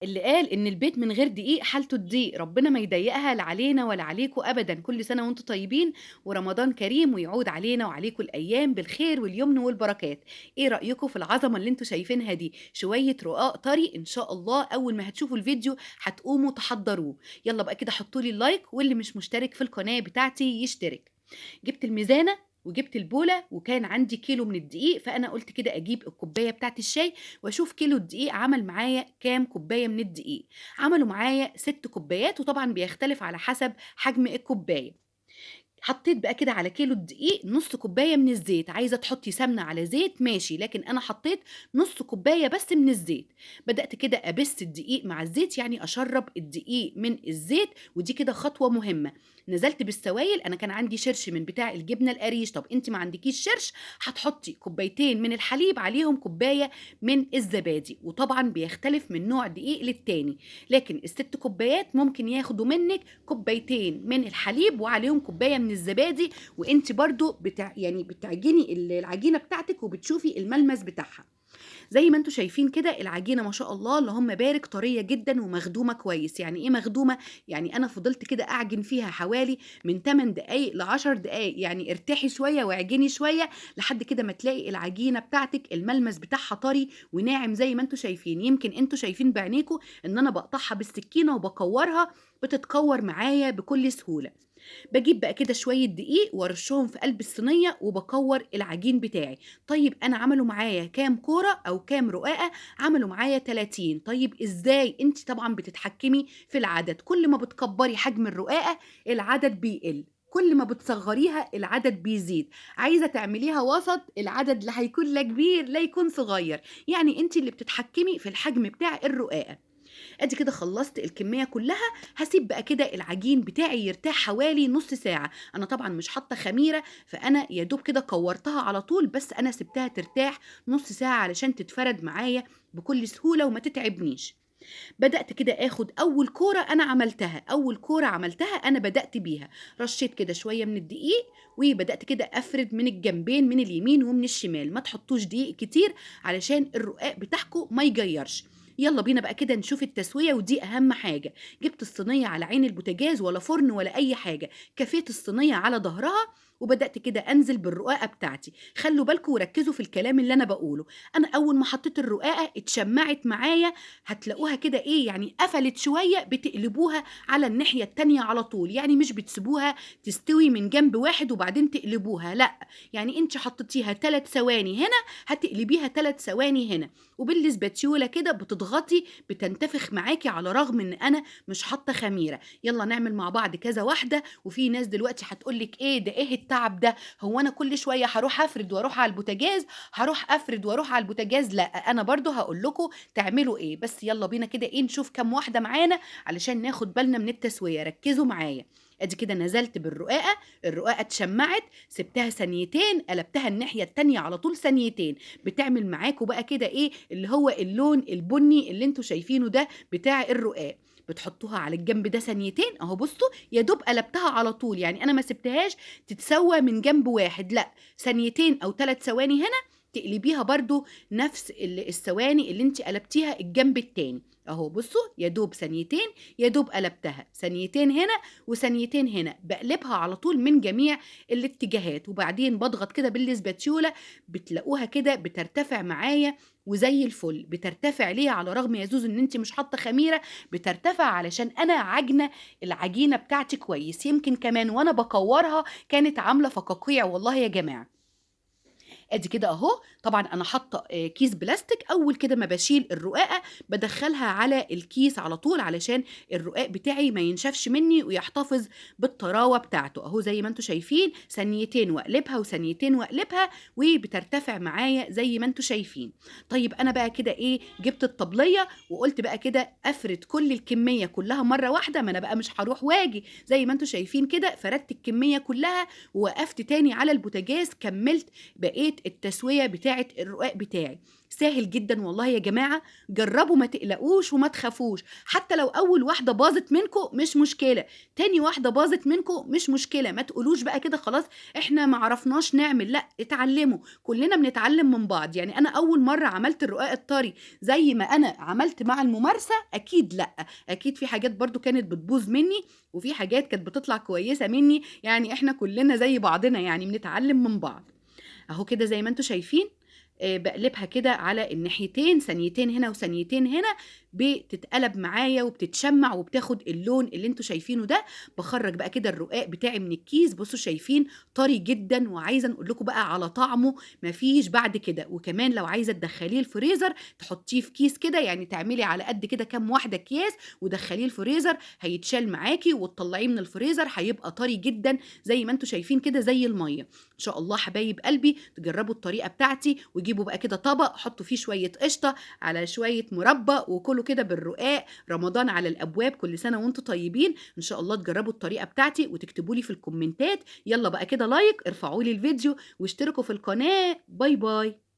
اللي قال إن البيت من غير دقيق حالته تضيق، ربنا ما يضيّقها لا علينا ولا عليكم أبدًا، كل سنة وأنتم طيبين ورمضان كريم ويعود علينا وعليكم الأيام بالخير واليمن والبركات. إيه رأيكم في العظمة اللي أنتم شايفينها دي؟ شوية رقاق طري إن شاء الله أول ما هتشوفوا الفيديو هتقوموا تحضّروه. يالّا بقى كده حطّوا لي اللايك واللي مش مشترك في القناة بتاعتي يشترك. جبت الميزانة وجبت البولة وكان عندي كيلو من الدقيق، فأنا قُلت كده أجيب الكوباية بتاعة الشاي وأشوف كيلو الدقيق عمل معايا كام كوباية من الدقيق. عملوا معايا 6 كوبايات وطبعًا بيختلف على حسب حجم الكوباية. حطيت بقى كده على كيلو الدقيق نُص كوباية من الزيت، عايزة تحطّي سمنة على زيت ماشي، لكن أنا حطيت نُص كوباية بس من الزيت. بدأت كده أبِث الدقيق مع الزيت، يعني أشرّب الدقيق من الزيت، ودي كده خطوة مهمة. نزلت بالسوايل، أنا كان عندي شِرش من بتاع الجبنة القريش، طَب أنتِ ما عندكيش شِرش هتحطّي كوبايتين من الحليب عليهم كوباية من الزبادي، وطبعًا بيختلف من نوع دقيق للتاني، لكن ال6 كوبايات ممكن ياخدوا منِّك كوبايتين من الحليب وعليهم كوباية من الزبادي، وأنتِ برضه يعني بتعجني العجينة بتاعتِك وبتشوفي الملمس بتاعها. زي ما أنتم شايفين كده العجينة ما شاء الله اللهم بارك طرية جدًا ومخدومة كويس. يعني إيه مخدومة؟ يعني أنا فضلت كده أعجن فيها حوالي من 8 دقايق ل10 دقايق، يعني ارتاحي شوية واعجني شوية لحد كده ما تلاقي العجينة بتاعتِك الملمس بتاعها طري وناعم زي ما أنتم شايفين. يمكن أنتم شايفين بعينيكم إن أنا باقطعها بالسكينة وباكورها، بتتكور معايا بكل سهولة. باجيب بقى كده شوية دقيق وارشهم في قلب الصينية وباكور العجين بتاعي. طيب أنا عملوا معايا كام كورة أو كام رقاقة؟ عملوا معايا 30. طيب إزاي؟ أنتِ طبعًا بتتحكمي في العدد، كل ما بتكبري حجم الرقاقة العدد بيقل، كل ما بتصغريها العدد بيزيد، عايزة تعمليها وسط العدد لا هيكون لا كبير لا يكون صغير، يعني أنتِ اللي بتتحكمي في الحجم بتاع الرقاقة. ادي كده خلصت الكميه كلها. هسيب بقى كده العجين بتاعي يرتاح حوالي نص ساعه. انا طبعا مش حاطه خميره، فانا يا دوب كده كورتها على طول، بس انا سبتها ترتاح نص ساعه علشان تتفرد معايا بكل سهوله وما تتعبنيش. بدأت كده آخد أول كورة أنا عملتها، أول كورة عملتها أنا بدأت بيها، رشيت كده شوية من الدقيق وبدأت كده أفرد من الجنبين من اليمين ومن الشمال. ما تحطوش دقيق كتير علشان الرقاق بتاعكم ما يجيرش. يلا بينا بقى كده نشوف التسوية، ودي أهم حاجة. جبت الصينية على عين البوتاجاز ولا فرن ولا أي حاجة، كفيت الصينية على ظهرها وبدأت كده أنزل بالرقاقة بتاعتي. خلوا بالكم وركزوا في الكلام اللي أنا بقوله. أنا أول ما حطيت الرقاقة اتشمعت معايا، هتلاقوها كده إيه يعني قفلت شوية بتقلبوها على الناحية التانية على طول، يعني مش بتسيبوها تستوي من جنب واحد وبعدين تقلبوها، لأ، يعني أنتِ حطيتيها 3 ثواني هنا هتقلبيها 3 ثواني هنا، وبالسباتيولا كده بتضغطي بتنتفخ معاكِ على الرغم إن أنا مش حاطة خميرة. يالّا نعمل مع بعض كذا واحدة. وفي ناس دلوقتي هتقول لِك إيه ده، إيه التعب ده، هو أنا كل شوية هاروح أفرد وأروح على البوتاجاز، هاروح أفرد وأروح على البوتاجاز، لأ، أنا برضه هاقول لكم تعملوا إيه. بس يالّا بينا كده إيه نشوف كام واحدة معانا علشان ناخد بالنا من التسوية، ركّزوا معايا. أدي كده نزلت بالرقاقة، الرقاقة اتشمّعت، سِبتها ثانيتين، قلبتها الناحية التانية على طول ثانيتين، بتعمل معاكم بقى كده إيه، اللي هو اللون البني اللي أنتم شايفينه ده بتاع الرقاق. بتحطوها على الجنب ده ثانيتين أهو بُصّوا، يا دوب قلبتها على طول، يعني أنا ما سِبتهاش تتسوى من جنب واحد، لأ، ثانيتين أو 3 ثواني هنا تقلبيها برضه نفس الثواني اللي أنتِ قلبتيها الجنب التاني. أهو بُصّوا، يا دوب ثانيتين، يا دوب قلبتها، ثانيتين هنا وثانيتين هنا، باقلبها على طول من جميع الاتجاهات، وبعدين باضغط كده بالإسباتيولا بتلاقوها كده بترتفع معايا وزي الفل. بترتفع ليه على رغم يا زوزو إن أنتِ مش حاطة خميرة؟ بترتفع علشان أنا عاجنة العجينة بتاعتي كويس، يمكن كمان وأنا باكورها كانت عاملة فقاقيع والله يا جماعة. ادي كده اهو. طبعا انا حاطه كيس بلاستيك، اول كده ما بشيل الرقاقه بدخلها على الكيس على طول علشان الرقاق بتاعي ما ينشفش مني ويحتفظ بالطراوه بتاعته. اهو زي ما انتم شايفين ثانيتين واقلبها وثانيتين واقلبها وبترتفع معايا زي ما انتم شايفين. طيب انا بقى كده ايه، جبت الطبليه وقلت بقى كده افرد كل الكميه كلها مره واحده، ما انا بقى مش هروح واجي. زي ما انتم شايفين كده فردت الكميه كلها ووقفت تاني على البوتاجاز كملت بقية التسوية بتاعة الرقاق بتاعي. سهل جدًا والله يا جماعة، جرّبوا ما تقلقوش وما تخافوش، حتى لو أول واحدة باظت منكم مش مشكلة، تاني واحدة باظت منكم مش مشكلة، ما تقولوش بقى كده خلاص إحنا ما عرفناش نعمل، لأ اتعلموا، كلنا بنتعلم من بعض. يعني أنا أول مرّة عملت الرقاق الطري زي ما أنا عملت مع الممارسة أكيد لأ، أكيد في حاجات برضه كانت بتبوظ منّي، وفي حاجات كانت بتطلع كويسة منّي، يعني إحنا كلنا زي بعضنا يعني بنتعلم من بعض. أهو كده زي ما أنتم شايفين باقلبها كده على الناحيتين، ثانيتين هنا وثانيتين هنا، بتتقلب معايا وبتتشمّع وبتاخد اللون اللي أنتم شايفينه ده. باخرّج بقى كده الرقاق بتاعي من الكيس، بُصّوا شايفين طري جدًا، وعايزة نقول لكم بقى على طعمه ما فيش بعد كده. وكمان لو عايزة تدخّليه الفريزر تحطيه في كيس كده، يعني تعملي على قد كده كام واحدة أكياس ودخّليه الفريزر، هيتشال معاكِ وتطلّعيه من الفريزر هيبقى طري جدًا زي ما أنتم شايفين كده زي المَيّة. إن شاء الله حبايب قلبي تجربوا الطريقة بتاعتي، وجيبوا بقى كده طبق حطوا فيه شوية قشطة على شوية مربى، وكلوا كده بالرقاق. رمضان على الأبواب، كل سنة وانتم طيبين. إن شاء الله تجربوا الطريقة بتاعتي وتكتبوا لي في الكومنتات. يلا بقى كده لايك، ارفعوا لي الفيديو واشتركوا في القناة. باي باي.